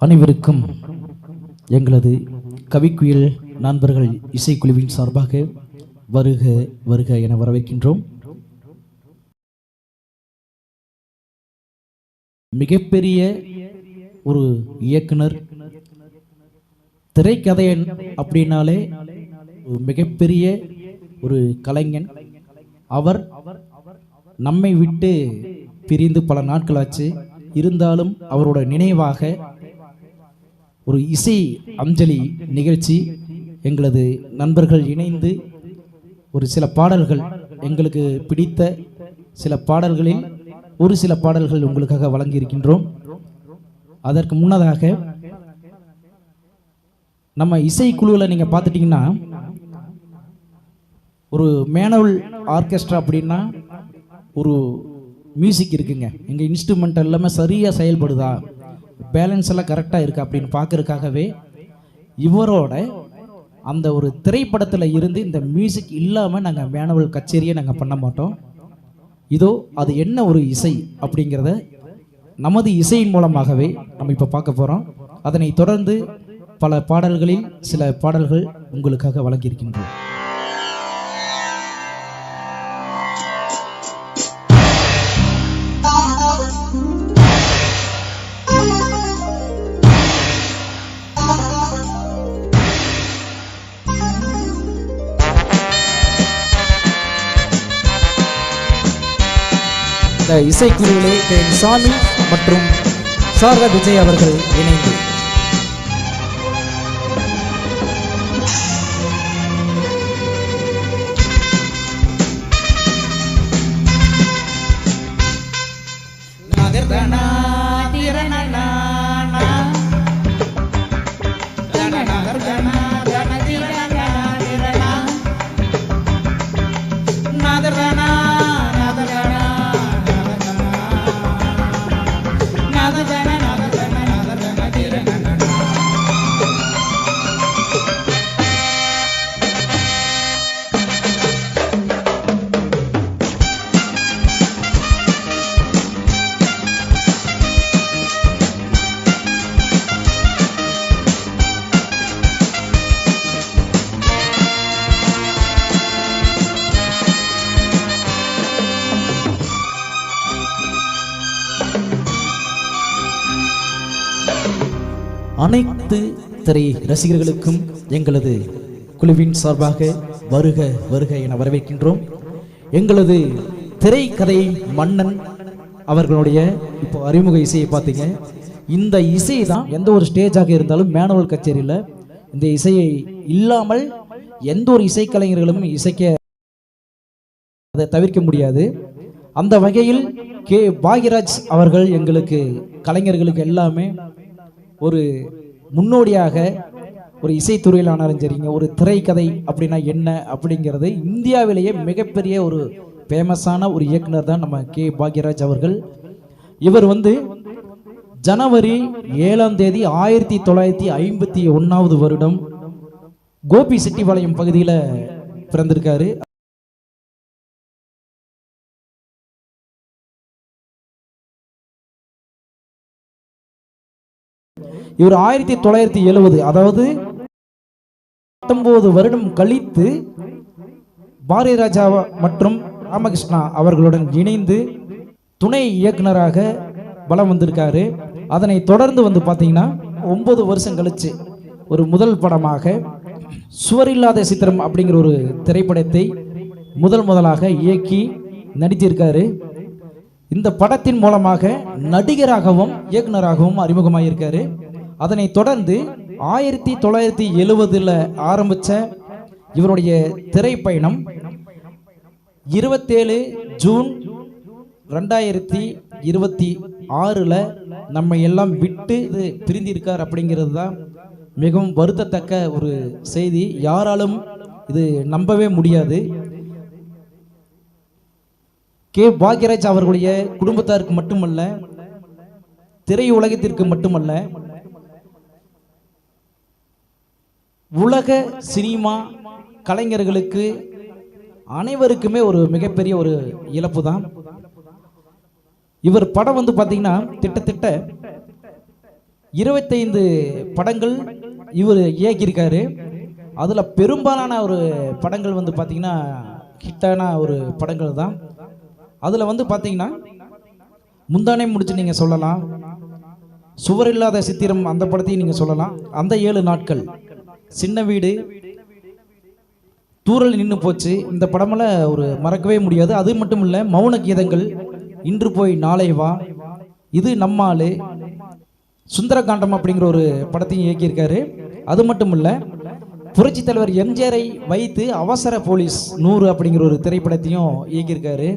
அனைவருக்கும் எங்களது கவிக்குயில் நண்பர்கள் இசைக்குழுவின் சார்பாக வருக வருக என வரவேற்கின்றோம். மிகப்பெரிய ஒரு இயக்குனர், திரைக்கதையன் அப்படின்னாலே மிகப்பெரிய ஒரு கலைஞன். அவர் நம்மை விட்டு பிரிந்து பல நாட்கள் ஆச்சு. இருந்தாலும் அவரோட நினைவாக ஒரு இசை அஞ்சலி நிகழ்ச்சி எங்களது நண்பர்கள் இணைந்து ஒரு சில பாடல்கள், எங்களுக்கு பிடித்த சில பாடல்களில் ஒரு சில பாடல்கள் உங்களுக்காக வழங்கியிருக்கின்றோம். அதற்கு முன்னதாக நம்ம இசைக்குழுவில் நீங்கள் பார்த்துட்டிங்கன்னா, ஒரு மேனுவல் ஆர்கெஸ்ட்ரா அப்படின்னா ஒரு மியூசிக் இருக்குங்க. எங்கள் இன்ஸ்ட்ருமெண்ட் எல்லாமே சரியாக செயல்படுதா, பேலன்ஸ் எல்லாம் கரெக்டாக இருக்கா அப்படின்னு பார்க்கறதுக்காகவே இவரோட அந்த ஒரு திரைப்படத்தில் இருந்து இந்த மியூசிக் இல்லாமல் நாங்கள் மேனுவல் கச்சேரியை நாங்கள் பண்ண மாட்டோம். இதோ அது என்ன ஒரு இசை அப்படிங்கிறத நமது இசையின் மூலமாகவே நம்ம இப்போ பார்க்க போகிறோம். அதனை தொடர்ந்து பல பாடல்களில் சில பாடல்கள் உங்களுக்காக வழங்கியிருக்கின்றோம். இந்த இசைக்குழுவிலே சாமி மற்றும் சாரதா விஜய் அவர்கள் இணைந்து அனைத்து திரை ரசிகர்களுக்கும் எங்களது குழுவின் சார்பாக வருக வருக என வரவேற்கின்றோம். எங்களது திரைக்கதை மன்னன் அவர்களுடைய இப்போ அறிமுக இசையை பார்த்தீங்க. இந்த இசை தான் எந்த ஒரு ஸ்டேஜாக இருந்தாலும் மேனுவல் கச்சேரியில் இந்த இசையை இல்லாமல் எந்த ஒரு இசைக்கலைஞர்களும் இசைக்க அதை தவிர்க்க முடியாது. அந்த வகையில் கே பாக்யராஜ் அவர்கள் எங்களுக்கு கலைஞர்களுக்கு எல்லாமே ஒரு முன்னோடியாக, ஒரு இசைத்துறையிலானாலும் சரிங்க, ஒரு திரைக்கதை அப்படின்னா என்ன அப்படிங்கிறது இந்தியாவிலேயே மிகப்பெரிய ஒரு ஃபேமஸான ஒரு இயக்குனர் தான் நம்ம கே பாக்யராஜ் அவர்கள். இவர் ஜனவரி 7ஆம் தேதி 1951 வருடம் கோபி செட்டிபாளையம் பகுதியில் பிறந்திருக்காரு. இவர் 1970, அதாவது 19 வருடம் கழித்து பாரதிராஜா மற்றும் ராமகிருஷ்ணா அவர்களுடன் இணைந்து துணை இயக்குனராக வலம் வந்திருக்காரு. அதனை தொடர்ந்து பார்த்தீங்கன்னா 9 வருஷம் கழிச்சு ஒரு முதல் படமாக சுவரில்லாத சித்திரம் அப்படிங்கிற ஒரு திரைப்படத்தை முதலாக இயக்கி நடித்திருக்காரு. இந்த படத்தின் மூலமாக நடிகராகவும் இயக்குனராகவும் அறிமுகமாயிருக்காரு. அதனை தொடர்ந்து 1970 ஆரம்பிச்ச இவருடைய திரைப்பயணம் 27 ஜூன் 2026 நம்ம எல்லாம் விட்டு இது பிரிந்திருக்கார் அப்படிங்கிறது தான் மிகவும் வருத்தத்தக்க ஒரு செய்தி. யாராலும் இது நம்பவே முடியாது. கே பாக்யராஜ் அவர்களுடைய குடும்பத்தாருக்கு மட்டுமல்ல, திரையுலகத்திற்கு மட்டுமல்ல, உலக சினிமா கலைஞர்களுக்கு அனைவருக்குமே ஒரு மிகப்பெரிய ஒரு இழப்பு தான். இவர் படம் பார்த்தீங்கன்னா கிட்டத்தட்ட 25 படங்கள் இவர் இயக்கியிருக்காரு. அதில் பெரும்பாலான ஒரு படங்கள் வந்து பார்த்திங்கன்னா ஹிட்டான ஒரு படங்கள் தான். அதில் வந்து பார்த்திங்கன்னா முந்தானே முடிச்சு நீங்கள் சொல்லலாம், சுவரில்லாத சித்திரம் அந்த படத்தையும் நீங்கள் சொல்லலாம், அந்த 7 நாட்கள், சின்ன வீடு, தூரல் நின்று போச்சு, இந்த படமெல்லாம் ஒரு மறக்கவே முடியாது. அது மட்டும் இல்லை, மௌன கீதங்கள், இன்று போய் நாளை வா, இது நம்மாளு, சுந்தரகாண்டம் அப்படிங்கிற ஒரு படத்தையும் இயக்கியிருக்காரு. அது மட்டும் இல்லை, புரட்சி தலைவர் எம்ஜிஆரை வைத்து அவசர போலீஸ் 100 அப்படிங்கிற ஒரு திரைப்படத்தையும் இயக்கியிருக்காரு.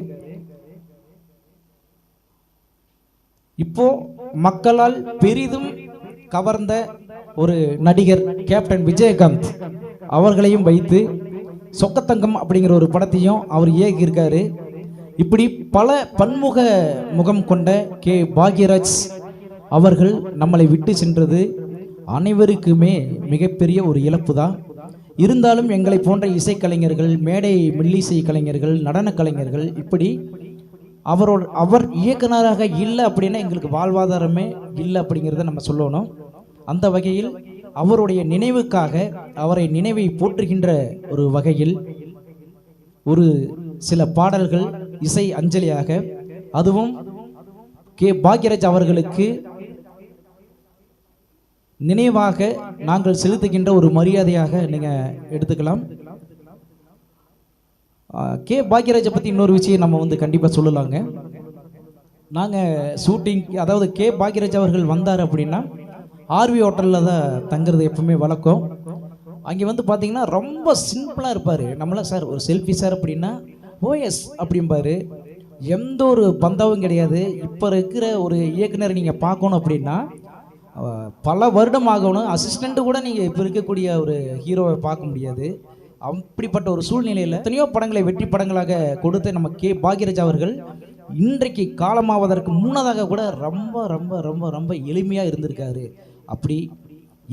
இப்போ மக்களால் பெரிதும் கவர்ந்த ஒரு நடிகர் கேப்டன் விஜயகாந்த் அவர்களையும் வைத்து சொக்கத்தங்கம் அப்படிங்கிற ஒரு படத்தையும் அவர் இயக்கியிருக்காரு. இப்படி பல பன்முக முகம் கொண்ட கே பாக்யராஜ் அவர்கள் நம்மளை விட்டு சென்றது அனைவருக்குமே மிகப்பெரிய ஒரு இழப்பு தான். இருந்தாலும் எங்களை போன்ற இசைக்கலைஞர்கள், மேடை மெல்லிசை கலைஞர்கள், நடன கலைஞர்கள், இப்படி அவர் இயக்குனராக இல்லை அப்படின்னா எங்களுக்கு வாழ்வாதாரமே இல்லை அப்படிங்கிறத நம்ம சொல்லணும். அந்த வகையில் அவருடைய நினைவுக்காக, அவரை நினைவை போற்றுகின்ற ஒரு வகையில் ஒரு சில பாடல்கள் இசை அஞ்சலியாக, அதுவும் கே பாக்யராஜ் அவர்களுக்கு நினைவாக நாங்கள் செலுத்துகின்ற ஒரு மரியாதையாக நீங்கள் எடுத்துக்கலாம். கே பாக்யராஜை பற்றி இன்னொரு விஷயம் நம்ம வந்து கண்டிப்பாக சொல்லலாங்க. நாங்கள் ஷூட்டிங், அதாவது கே பாக்யராஜ் அவர்கள் வந்தார் அப்படின்னா ஆர்வி ஹோட்டலில் தான் தங்குறது எப்பவுமே வழக்கம். அங்கே வந்து பார்த்தீங்கன்னா ரொம்ப சிம்பிளாக இருப்பார். நம்மளாம் சார் ஒரு செல்ஃபி சார் அப்படின்னா ஓஎஸ் அப்படிம்பார். எந்த ஒரு பந்தாவும் கிடையாது. இப்போ இருக்கிற ஒரு இயக்குனர் நீங்கள் பார்க்கணும் அப்படின்னா பல வருடம் ஆகணும். அசிஸ்டண்ட்டு கூட நீங்கள் இப்போ இருக்கக்கூடிய ஒரு ஹீரோவை பார்க்க முடியாது. அப்படிப்பட்ட ஒரு சூழ்நிலையில் எத்தனையோ படங்களை வெற்றி படங்களாக கொடுத்து நம்ம கே பாக்யராஜ் அவர்கள் இன்றைக்கு காலமாவதற்கு முன்னதாக கூட ரொம்ப ரொம்ப ரொம்ப ரொம்ப எளிமையாக இருந்திருக்காரு. அப்படி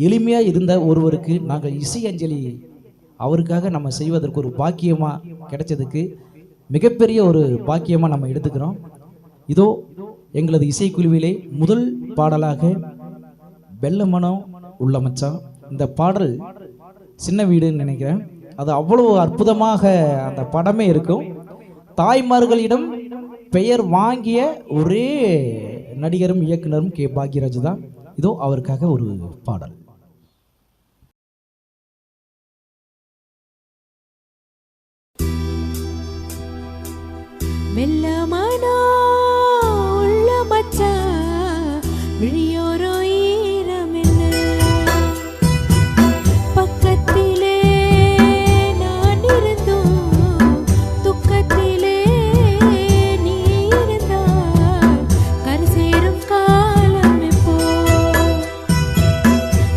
எளிமையாக இருந்த ஒருவருக்கு நாங்கள் இசை அஞ்சலி அவருக்காக நம்ம செய்வதற்கு ஒரு பாக்கியமாக கிடைச்சதுக்கு மிகப்பெரிய ஒரு பாக்கியமாக நம்ம எடுத்துக்கிறோம். இதோ எங்களது இசைக்குழுவிலே முதல் பாடலாக வெள்ள மனம் உள்ள மச்சான், இந்த பாடல் சின்ன வீடுன்னு நினைக்கிறேன். அது அவ்வளோ அற்புதமாக அந்த படமே இருக்கும். தாய்மார்களிடம் பெயர் வாங்கிய ஒரே நடிகரும் இயக்குனரும் கே பாக்யராஜ் தான். இதோ அவருக்காக ஒரு பாடல். மெல்லமானா உள்ள மச்சான் விழியோரோ ஈரமென்ன பக்கத்திலே நான் இருந்தோம் துக்கத்திலே நீ இருந்தாய் கரை சேரும் காலம் எப்போ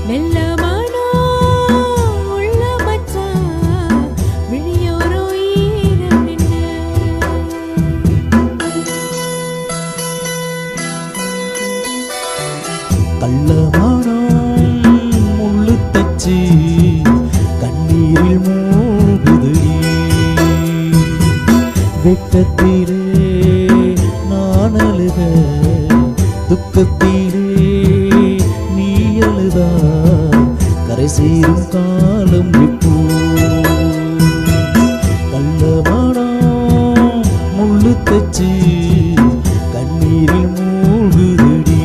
மெல்லமானா உள்ள மச்சான் விழியோரோ ஈரமென்ன கள்ளமானம் முள்ளு தச்சு கண்ணீரில் மூழ்குதடி, வெட்டத்திலே நான் அழுத துக்கத்திலே நீ அழுதா கரை சேரும் காலம் எப்போ. கள்ளமானம் முள்ளு தச்சு கண்ணீரில் மூழ்குதடி.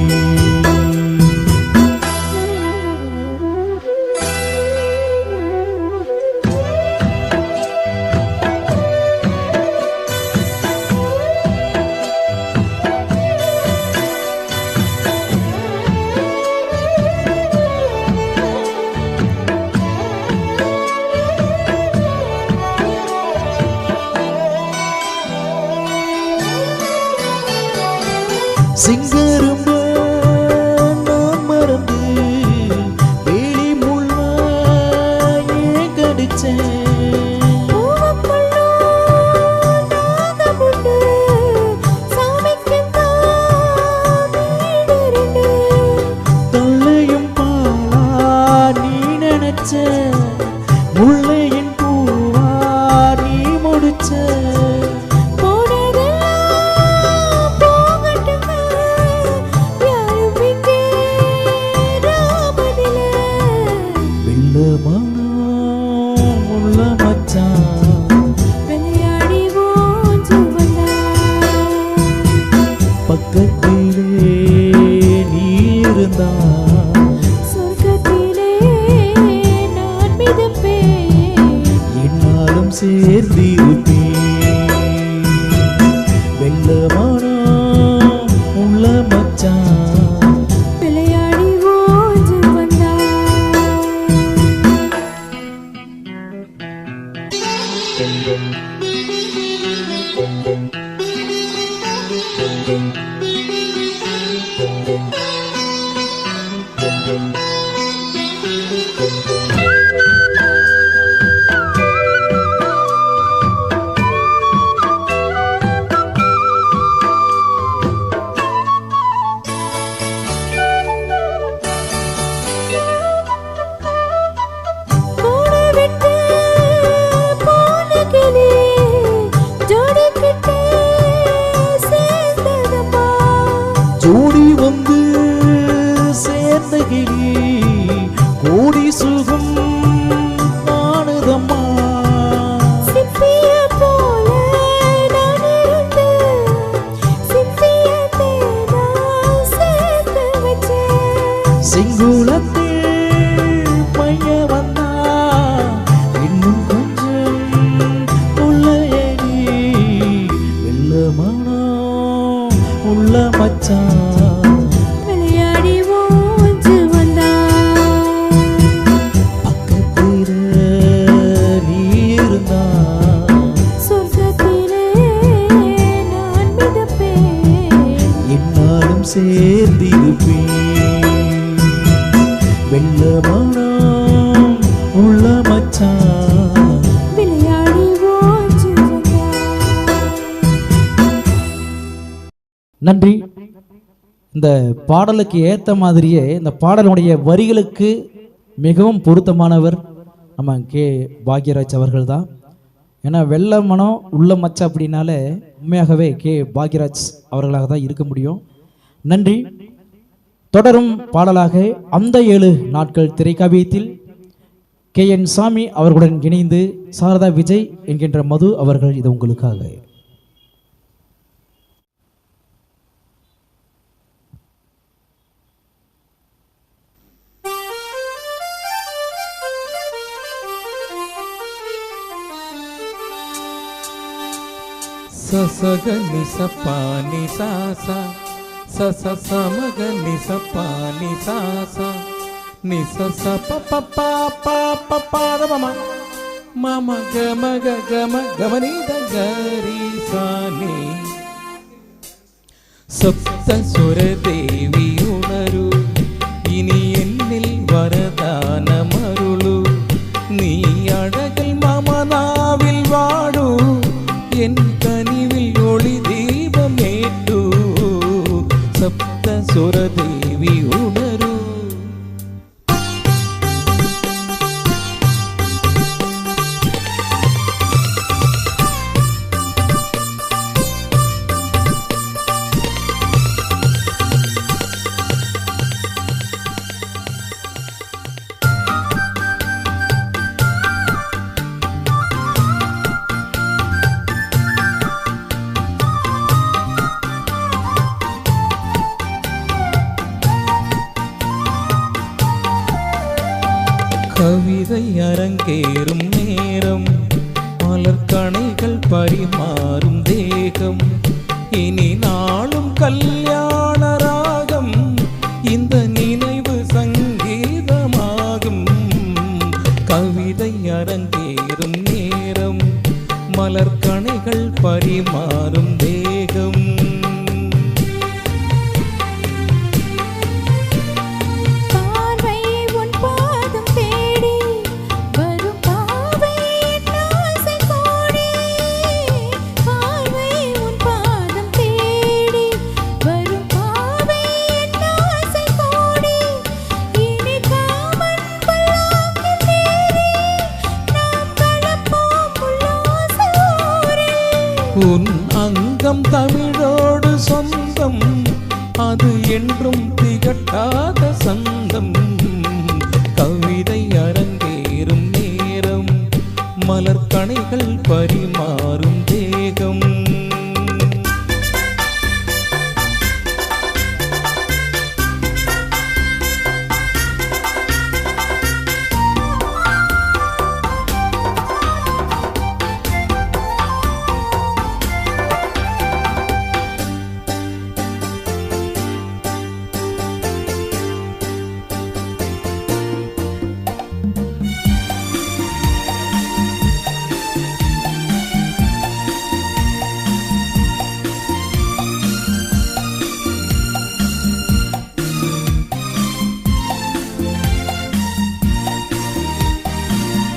சேர்ந்திருப்பேன். வெள்ளமானா உள்ள மச்சான் விளையாடி ஓஞ்சு வந்தாய். கூடு விட்டு போன கிளி ஜோடி கிட்டே சேர்ந்ததம்மா. ஜோடி வந்து சேர்ந்த கிளி கோடி சுகம் நானுதம்மா. சிப்பிய போல நான் இருந்து சிப்பியத்தை நான் சேர்த்து வச்சேன். சிங்குளத்தில் பைய வந்தா இன்னும் கொஞ்சம் உள்ளேடி. வெள்ளமானா உள்ள மச்சான் விளையாடி ஓஞ்சு வந்தாய். பக்கத்தில நீ இருந்தா சொர்க்கத்திலே நான் மிதப்பேன். என்னாலும் சேர்ந்திருப்பேன். வெள்ளமானா உள்ள மச்சான் விளையாடி ஓஞ்சு வந்தாய். நன்றி. இந்த பாடலுக்கு ஏற்ற மாதிரியே இந்த பாடலுடைய வரிகளுக்கு மிகவும் பொருத்தமானவர் நம்ம கே பாக்யராஜ் அவர்கள் தான். ஏன்னா வெள்ள மனம் உள்ள மச்ச அப்படின்னாலே உண்மையாகவே கே பாக்யராஜ் அவர்களாக தான் இருக்க முடியும். நன்றி. தொடரும் பாடலாக அந்த 7 நாட்கள் திரைக்காவியத்தில் KN சாமி அவர்களுடன் இணைந்து சாரதா விஜய் என்கின்ற மது அவர்கள் இது உங்களுக்காக. ససగ నిస పాని సాసా సస సమగ నిస పాని సాసా నిస స ప ప ప ప ప ప ర మమ మమ గమ గ గమ గమని ద గరి సాని സപ്ത സ്വരദേവി ഉണരു ഇനി എന്നിൽ വരദാനമരുളു നീ അഴകൽ മമനാവിൽ വാടൂ എൻ കനിവിൽ ഒളി ദീപമേറ്റു സപ്ത സ്വരദേവി ഉണരു கவிதை அரங்கேறும் நேரம் மலர்கணைகள் பரிமாறும் தேகம் இனி நாளும் கல்யாண ராகம் இந்த நினைவு சங்கீதமாகும் கவிதை அரங்கேறும் நேரம் மலர்கணைகள் பரிமாறும் தேகம் பார்வை உன் பாதம் தேடி வரும் பாவை என் ஆசை கோடி. பார்வை உன் பாதம் தேடி வரும் பாவை என் ஆசை கோடி. இனி காமன் பல்லாக்கில் ஏறி நாம் கலப்போம் உல்லாசூரில். உன் அங்கம் தமிழோடு சொந்தம் அது என்றும் திகட்டாத சந்தம் கவிதை அரங்கேறும் நேரம் மலர்கணைகள் பரிமாறும் தேகம்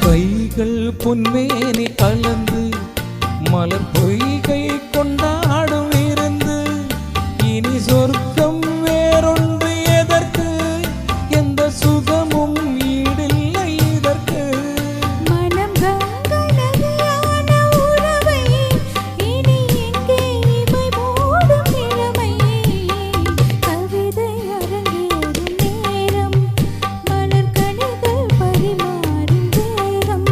கைகள் பொன்மேனி கலந்து மலர் பொய்கை கொண்டாடும் இருந்து இனி சொர்க்கம் வேறொன்று எதற்கு எந்த சுகமும் ஈடில்லை இதற்கு மனம் கங்கணதியான உறவை இனி எங்கே இமை மூடும் இளமை கவிதை அரங்கேறும் நேரம் மலர் கணிகள் பரிமாறும் தேகம்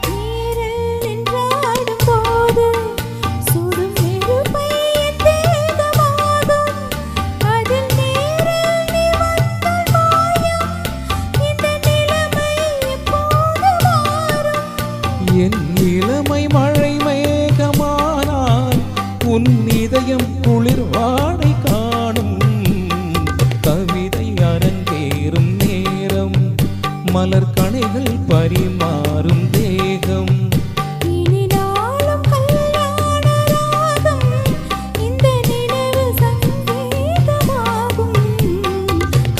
நீரில் நின்றாடும் போது சுடும் நெருப்பை என் தேகமாகும் அதில் நீரில் நீ வந்தால் மாயம் இந்த நிலைமை எப்போது மாறும் என் இளமை மழை மேகமானால் உன் இதயம் குளிர் வாடை காணும் கவிதை அரங்கேறும் நேரம் மலர் கணைகள் பரிமாறும் தேகம் இனி நாளும் கல்யாண ராகம் இந்த நினைவு சங்கீதமாகும்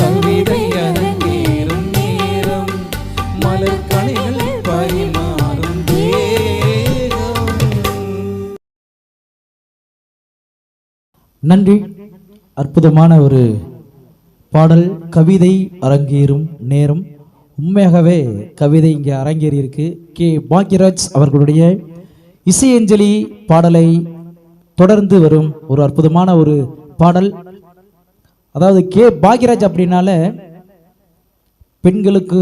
கவிதை அரங்கேறும் நேரம் மலர் கணைகள் பரிமாறும் தேகம். நன்றி. அற்புதமான ஒரு பாடல், கவிதை அரங்கேறும் நேரம். உண்மையாகவே கவிதை இங்கே அரங்கேறி இருக்கு. கே பாக்யராஜ் அவர்களுடைய இசையஞ்சலி பாடலை தொடர்ந்து வரும் ஒரு அற்புதமான ஒரு பாடல். அதாவது கே பாக்யராஜ் அப்படின்னால பெண்களுக்கு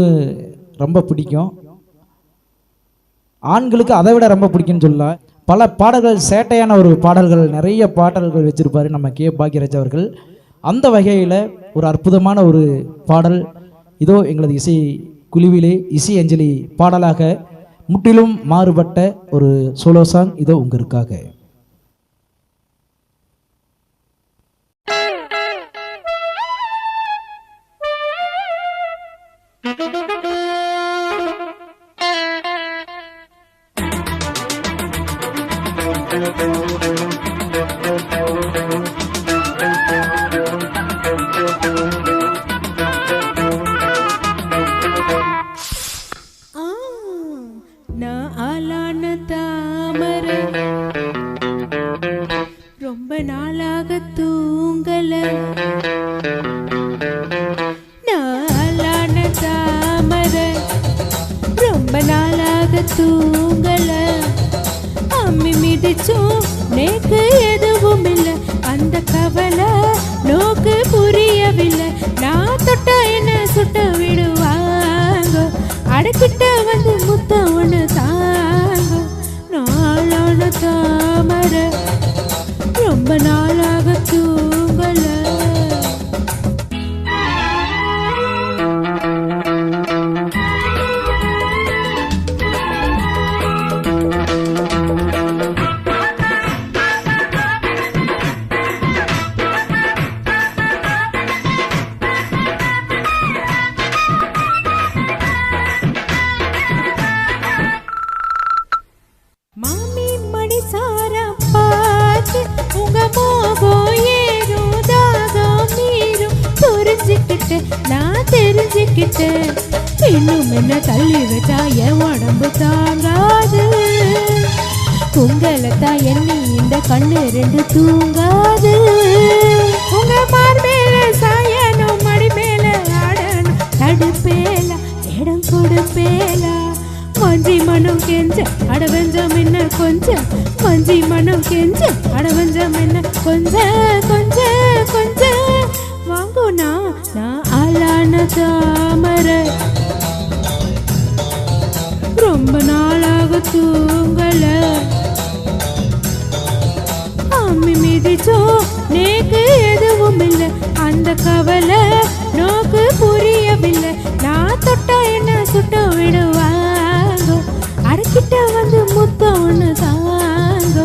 ரொம்ப பிடிக்கும், ஆண்களுக்கு அதை விட ரொம்ப பிடிக்கும்னு சொல்லலாம். பல பாடல்கள், சேட்டையான ஒரு பாடல்கள், நிறைய பாடல்கள் வச்சிருப்பாரு நம்ம கே பாக்யராஜ் அவர்கள். அந்த வகையில் ஒரு அற்புதமான ஒரு பாடல் இதோ எங்களது இசை குழுவிலே இசை அஞ்சலி பாடலாக முற்றிலும் மாறுபட்ட ஒரு சோலோ சாங் இதோ உங்களுக்காக. நான் ஆளான தாமரை ரொம்ப நாளாக தூங்கல. நான் ஆளான தாமரை ரொம்ப நாளாக தூங்கல. அம்மி மிதிச்சும் நேக்கு எதுவும் இல்லை, அந்த கவலை நோக்கு புரியவில்லை. நான் தொட்டா என்ன சுட்ட விடுவாங்க, அடக்கிட்ட வந்து முத்தம் ஒன்று தாங்க. நாளான தாமரை ரொம்ப நாளாக தூங்கல. மாமி மணி சாரா பார்த்து உங்க மோகம் ஏதோ தாகம் மீறும் புரிஞ்சுக்கிட்டு நான் தெரிஞ்சுக்கிட்டேன். இன்னும் என்ன தள்ளி வச்சா என் உடம்பு தாங்காது, உங்களைத்தான் எண்ணி இந்த கண்ணு ரெண்டு தூங்காது. உங்க மார்பேல சாயணும், மடி மேல ஆடணும், தடுப்பேல இடம் கொடுப்பேலா. மஞ்சி மனம் கெஞ்ச அடவஞ்சம் என்ன கொஞ்சம், மஞ்சி மனம் கெஞ்ச அடவஞ்சம் என்ன கொஞ்சம் கொஞ்சம் கொஞ்சம் வாங்குனா. நான் ஆளான தாமரை ரொம்ப நாளாக தூங்கல. அம்மி மிதிச்சோ நேக்கு எதுவும் இல்லை, அந்த கவலை நோக்கு புரியவில்லை. நான் தொட்டா என்ன சுட்ட விடுவாங்க, அடக்கிட்ட வந்து முத்தம் ஒன்று தாங்க.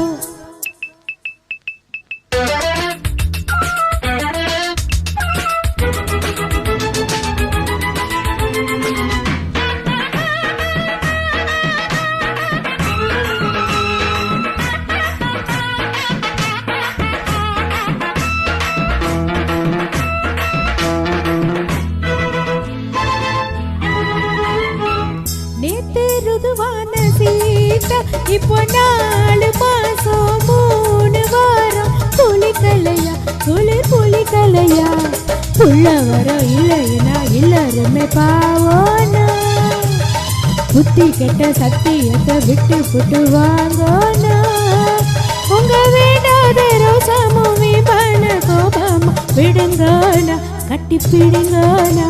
4 மாசம் 3 வாரம் புலிக்கலையா குளிர் புலிக்கலையா புள்ள வர இல்லைனா எல்லாருமே பாவோனா புத்தி கெட்ட சத்தியத்தை விட்டு புட்டு வாங்கோனா உங்க வேண்டாத ரோசமும் விமான கோபமா விடுங்கோனா கட்டி பிடிங்கோனா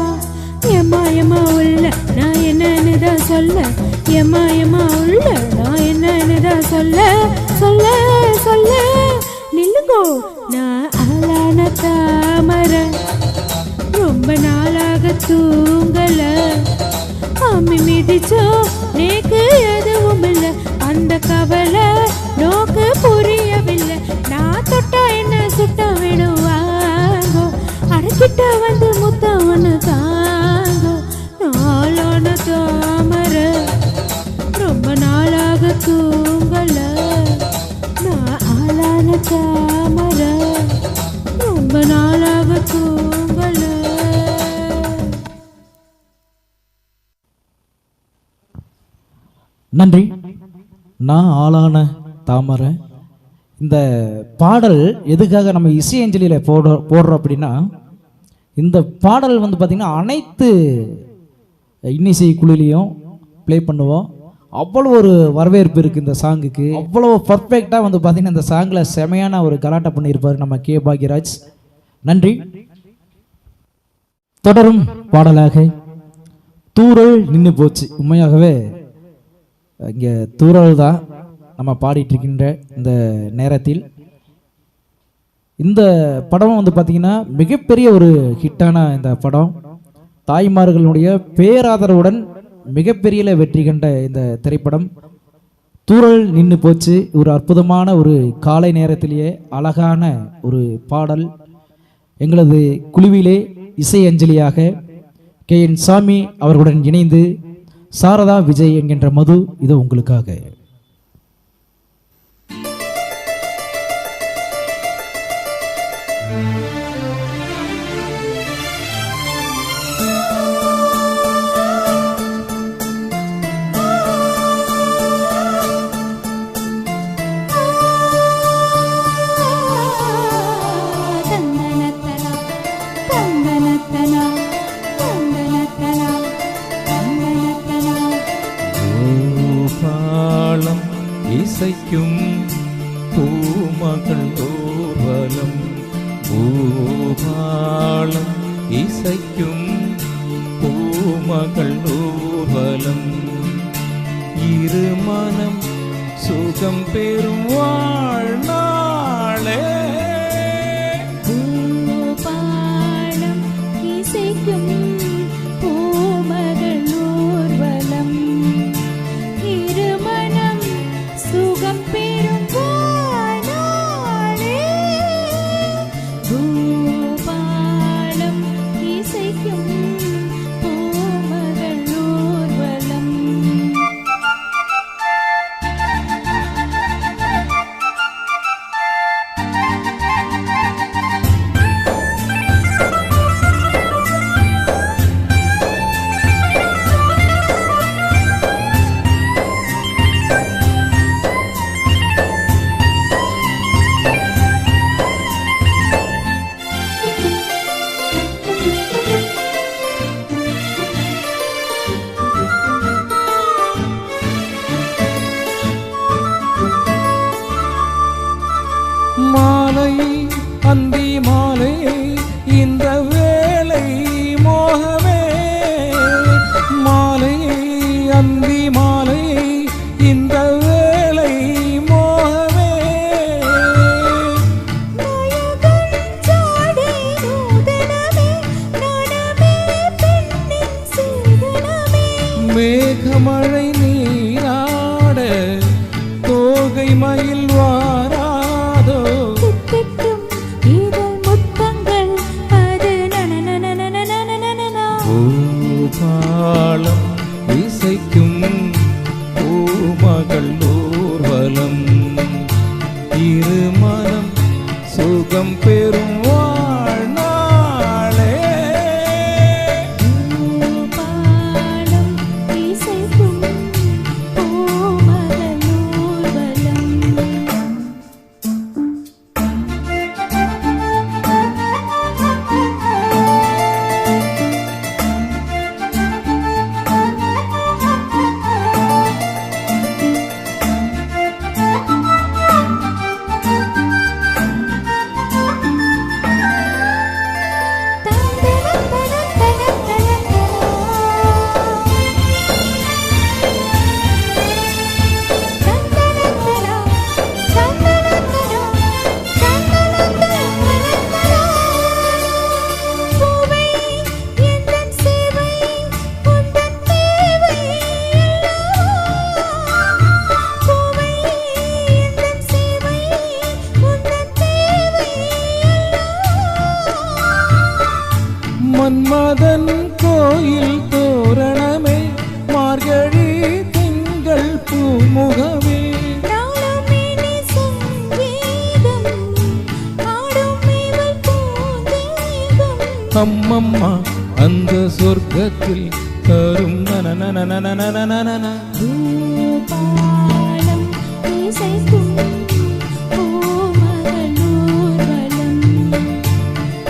எம்மா எம்மா உள்ள நான் என்னன்னு தான் சொல்ல எம்மா எம்மா உள்ள நான் என்னன்னு தான் சொல்ல சொல்ல சொல்ல நில்லுங்கோ நான் ஆளான தாமரை ரொம்ப நாளாக தூங்கல அம்மி மிதிச்சோ நேக்கு எதுவும் இல்லை அந்த கவலை நோக்கு புரியவில்லை நான் தொட்டா என்ன சுட்ட விடுவாங்கோ அடக்கிட்ட வந்து முத்தம் ஒன்று தாங்கோ நாளான தாமரை ரொம்ப நாளாக தூங்கல நான் ஆளான தாமரை ரொம்ப நாளாக தூங்கல. நன்றி. நான் ஆளான தாமரை. இந்த பாடல் எதுக்காக நம்ம இசை அஞ்சலியில் போடுறோம் அப்படின்னா, இந்த பாடல் வந்து பார்த்திங்கன்னா அனைத்து இன்னிசை குழுலையும் ப்ளே பண்ணுவோம். அவ்வளோ ஒரு வரவேற்பு இருக்குது இந்த சாங்குக்கு. அவ்வளோ பர்ஃபெக்டாக வந்து பார்த்திங்கன்னா இந்த சாங்கில் செமையான ஒரு கலாட்டா பண்ணியிருப்பார் நம்ம கே பாக்யராஜ். நன்றி. தொடரும் பாடலாக தூறல் நின்று போச்சு. உண்மையாகவே இங்கே தூறல் தான் நம்ம பாடிட்டு இருக்கின்ற இந்த நேரத்தில். இந்த படம் வந்து பார்த்திங்கன்னா மிகப்பெரிய ஒரு ஹிட்டான இந்த படம். தாய்மார்களுடைய பேராதரவுடன் மிகப்பெரிய வெற்றி கண்ட இந்த திரைப்படம் தூறல் நின்று போச்சு. ஒரு அற்புதமான ஒரு காலை நேரத்திலேயே அழகான ஒரு பாடல். எங்களது குழுவிலே இசை அஞ்சலியாக KN சாமி அவர்களுடன் இணைந்து சாரதா விஜய் என்கின்ற மது இது உங்களுக்காக. இசைக்கும் பூமகள் ஊர்வலம் பூபாலம் இசைக்கும் பூமகள் ஊர்வலம் இருமனம் சுகம் பெறும் வாழ்நாளே பூபாலம் இசைக்கும் பூமகள் ஊர்வலம் இருமனம் சுகம் பெறும் வாழ்நாளே பூபாலம் இசைக்கும் பூமகள் ஊர்வலம். மாலை அந்தி மாலை இந்த வேளை மோகமே மாலை அந்தி மாலை இந்த வேளை மோகமே மேகமழை நீராட தோகை மயில் வாராதோ பூபாலம் இசைக்கும் பூமகள் ஊர்வலம் இருமனம் சுகம் பெறும் வாழ்நாளே பூபாலம் இசைக்கும் பூமகள் ஊர்வலம் அம்மம்மா அந்த சொர்க்கத்தில் தரும் நனநனநனநனநனநன. பூபாலம் இசைக்கும் பூமகள் ஊர்வலம்.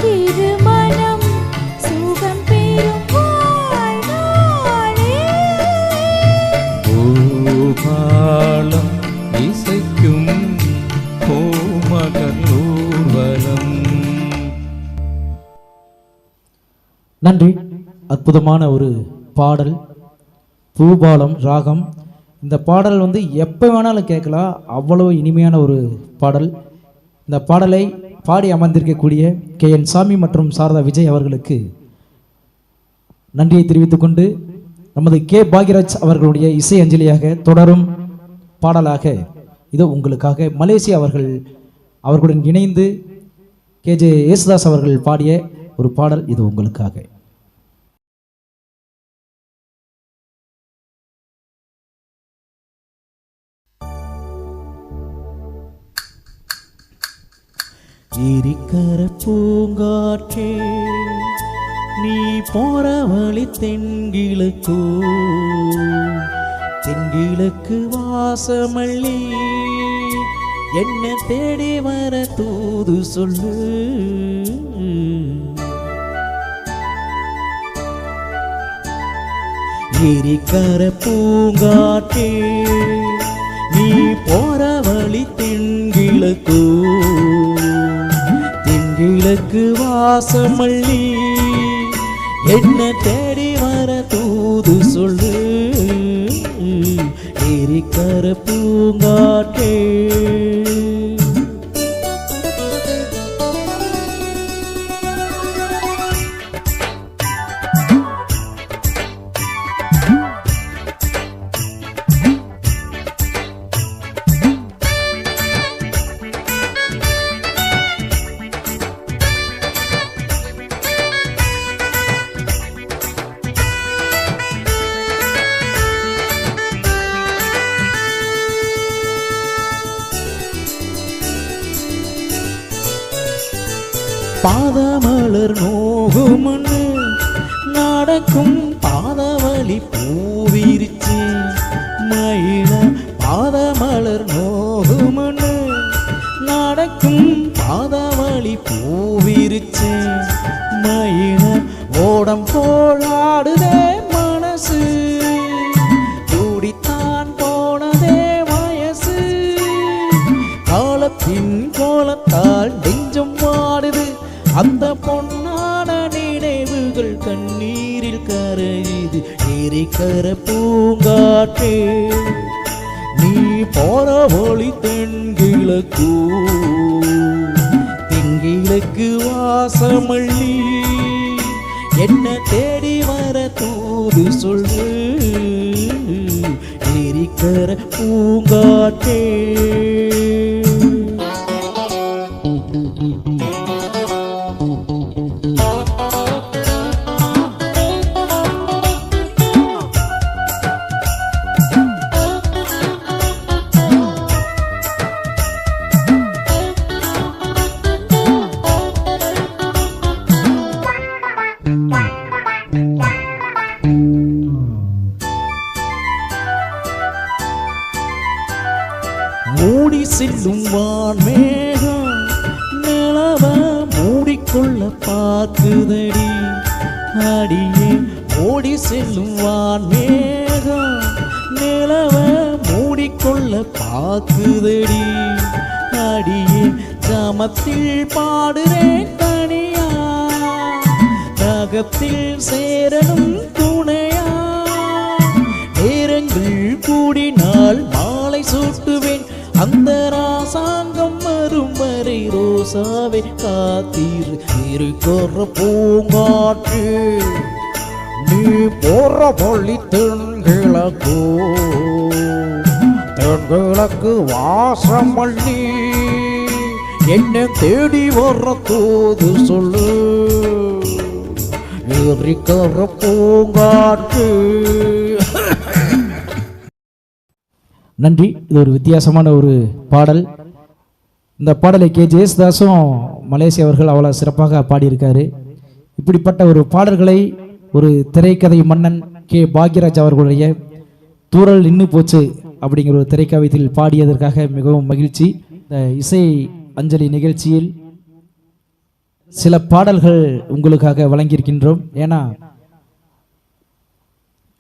திருமணம் சுகம் பெறும் வாழ்நாளே. பூபாலம் இசைக்கும் பூமகள் ஊர்வலம். நன்றி. அற்புதமான ஒரு பாடல், பூபாலம் ராகம். இந்த பாடல் எப்போ வேணாலும் கேட்கலாம், அவ்வளோ இனிமையான ஒரு பாடல். இந்த பாடலை பாடி அமர்ந்திருக்கக்கூடிய KN சாமி மற்றும் சாரதா விஜய் அவர்களுக்கு நன்றியை தெரிவித்துக் கொண்டு, நமது K பாக்யராஜ் அவர்களுடைய இசை அஞ்சலியாக தொடரும் பாடலாக இதோ உங்களுக்காக மலேசியா அவர்களுடன் இணைந்து KJ யேசுதாஸ் அவர்கள் பாடிய ஒரு பாடல் இது உங்களுக்காக. இருக்கிற பூங்காற்றே நீ போற வழி தென்கிழக்கு வாசமல்லி என்ன தேடி வர தூது சொல்லு. இருக்கிற பூங்காற்றே நீ போற வழி தென்கிழக்கு வாசமல்லி என்ன தேடி வர தூது சொல்லு. இருக்கிற பூங்காற்றே பாதமலர் நோகுமண்ணு நடக்கும் பாதவழி பூவிரிச்சு மயில. பாதமலர் நோகுமண்ணு நடக்கும் பாதவழி பூவிரிச்சு மயில. ஓடம் போலாடுதே மனசு கூடித்தான் போனதே வயசு. காலத்தின் கோலத்தால் நெஞ்சம் வாடுது அந்த பொன்னான நினைவுகள் கண்ணீரில் கரையுது. இருக்கிற பூங்காற்றே நீ போற வழி தென்கிழக்கு வாசமல்லி என்ன தேடி வர தூது சொல்லு. இருக்கிற பூங்காற்றே மூடி செல்லும் வான்மேகம் நிலவ மூடிக்கொள்ள பார்க்குதடி. அடியே மூடி செல்லும் வான்மேகம் நிலவ மூடிக்கொள்ள பார்க்குதடி. அடியே ஜாமத்தில் பாடுறேன் தனியா ராகத்தில் சேரணும் துணையா. நேரங்கள் கூடினால் மாலை சூட்டுவேன் அந்த ராசாங்கம் வரும் வரை ரோசாவை காத்தீர். இருக்கிற பூங்காற்று நீ போற வழி தென்கிழக்கு வாசமல்லி என்ன தேடி வர தூது சொல்லு. இருக்கிற பூங்காற்று. நன்றி. இது ஒரு வித்தியாசமான ஒரு பாடல். இந்த பாடலை KJ யேசுதாஸும் மலேசியா அவர்கள் அவ்வளோ சிறப்பாக பாடியிருக்காரு. இப்படிப்பட்ட ஒரு பாடல்களை ஒரு திரைக்கதை மன்னன் கே பாக்யராஜ் அவர்களுடைய தூரல் நின்று போச்சு அப்படிங்கிற ஒரு திரைக்கவிதையில் பாடியதற்காக மிகவும் மகிழ்ச்சி. இந்த இசை அஞ்சலி நிகழ்ச்சியில் சில பாடல்கள் உங்களுக்காக வழங்கியிருக்கின்றோம். ஏன்னா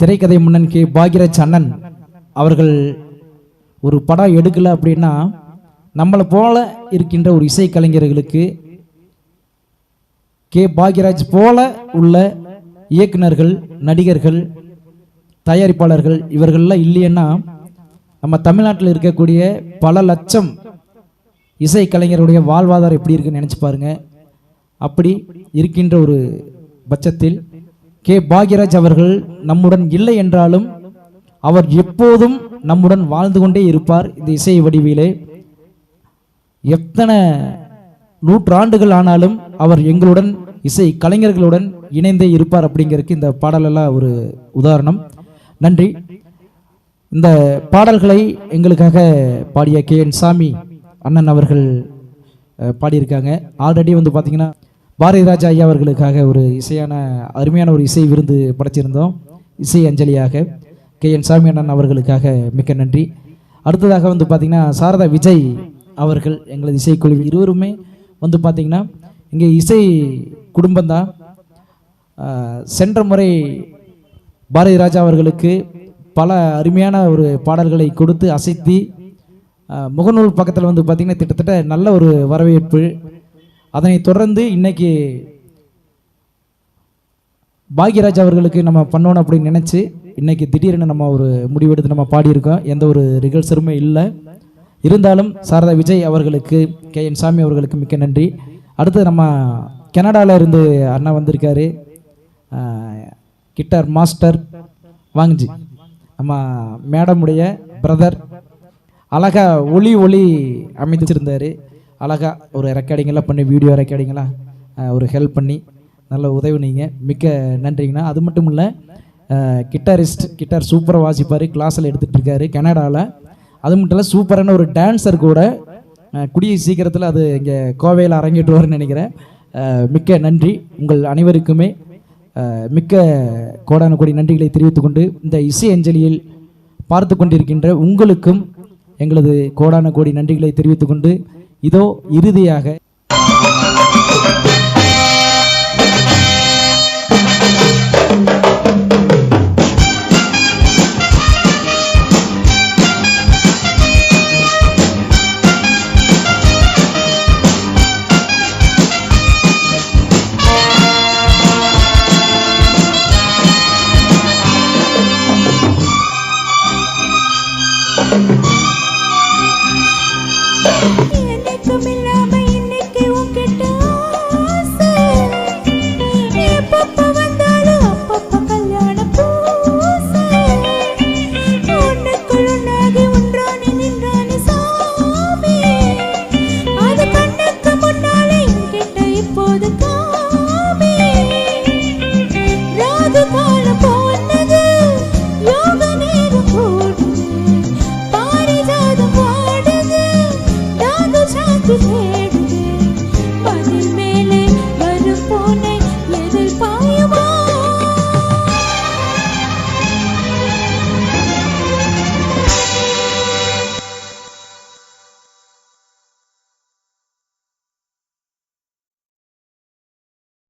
திரைக்கதை மன்னன் கே பாக்யராஜ் அண்ணன் அவர்கள் ஒரு படம் எடுக்கல அப்படின்னா நம்மளை போல இருக்கின்ற ஒரு இசை கலைஞர்களுக்கு கே பாக்யராஜ் போல உள்ள இயக்குனர்கள், நடிகர்கள், தயாரிப்பாளர்கள் இவர்கள்லாம் இல்லைன்னா நம்ம தமிழ்நாட்டில் இருக்கக்கூடிய பல லட்சம் இசை கலைஞருடைய வாழ்வாதாரம் எப்படி இருக்குன்னு நினைச்சு பாருங்க. அப்படி இருக்கின்ற ஒரு பட்சத்தில் கே பாக்யராஜ் அவர்கள் நம்முடன் இல்லை என்றாலும் அவர் எப்போதும் நம்முடன் வாழ்ந்து கொண்டே இருப்பார். இந்த இசை வடிவிலே எத்தனை நூற்றாண்டுகள் ஆனாலும் அவர் எங்களுடன் இசை கலைஞர்களுடன் இணைந்தே இருப்பார் அப்படிங்கிறதுக்கு இந்த பாடலெல்லாம் ஒரு உதாரணம். நன்றி. இந்த பாடல்களை எங்களுக்காக பாடிய கே என் சாமி அண்ணன் அவர்கள் பாடியிருக்காங்க. ஆல்ரெடி வந்து பார்த்தீங்கன்னா பாரதி ராஜா ஐயா அவர்களுக்காக ஒரு அருமையான ஒரு இசை விருந்து படைச்சிருந்தோம். இசை அஞ்சலியாக கே என் சாமி அண்ணன் அவர்களுக்காக மிக்க நன்றி. அடுத்ததாக வந்து பார்த்தீங்கன்னா சாரதா விஜய் அவர்கள் எங்களது இசைக்குழு இருவருமே வந்து பார்த்தீங்கன்னா இங்கே இசை குடும்பம்தான். சென்ற முறை பாரதி ராஜா அவர்களுக்கு பல அருமையான ஒரு பாடல்களை கொடுத்து அசைத்தி முகநூல் பக்கத்தில் வந்து பார்த்திங்கன்னா கிட்டத்தட்ட நல்ல ஒரு வரவேற்பு. அதனை தொடர்ந்து இன்னைக்கு பாக்யராஜ் அவர்களுக்கு நம்ம பண்ணணும் அப்படின்னு நினச்சி இன்னைக்கு திடீர்னு நம்ம ஒரு முடிவெடுத்து நம்ம பாடியிருக்கோம். எந்த ஒரு ரிகர்சலுமே இல்லை. இருந்தாலும் சாரதா விஜய் அவர்களுக்கு, கே என் சாமி அவர்களுக்கு மிக்க நன்றி. அடுத்து நம்ம கனடாவில் இருந்து அண்ணா வந்திருக்காரு, கிட்டார் மாஸ்டர் வாங்கிஜி, நம்ம மேடமுடைய பிரதர். அழகா ஒளி அமைச்சிருந்தார். அழகா ஒரு ரெக்கார்டிங்கெல்லாம் பண்ணி, வீடியோ ரெக்கார்டிங்கெல்லாம் ஒரு ஹெல்ப் பண்ணி நல்ல உதவுனீங்க. மிக்க நன்றிங்கண்ணா. அது மட்டும் இல்லை, கிட்டார் சூப்பராக வாசிப்பார், கிளாஸில் எடுத்துகிட்டு இருக்காரு கனடாவில். அது மட்டும் இல்லை, சூப்பரான ஒரு டான்ஸர் கூட. கூடிய சீக்கிரத்தில் அது இங்கே கோவையில் அரங்கேற்றுவார்னு நினைக்கிறேன். மிக்க நன்றி. உங்கள் அனைவருக்குமே மிக்க கோடான கோடி நன்றிகளை தெரிவித்துக்கொண்டு இந்த இசை அஞ்சலியில் பார்த்து கொண்டிருக்கின்ற உங்களுக்கும் எங்களது கோடான கோடி நன்றிகளை தெரிவித்துக்கொண்டு இதோ இறுதியாக Yeah.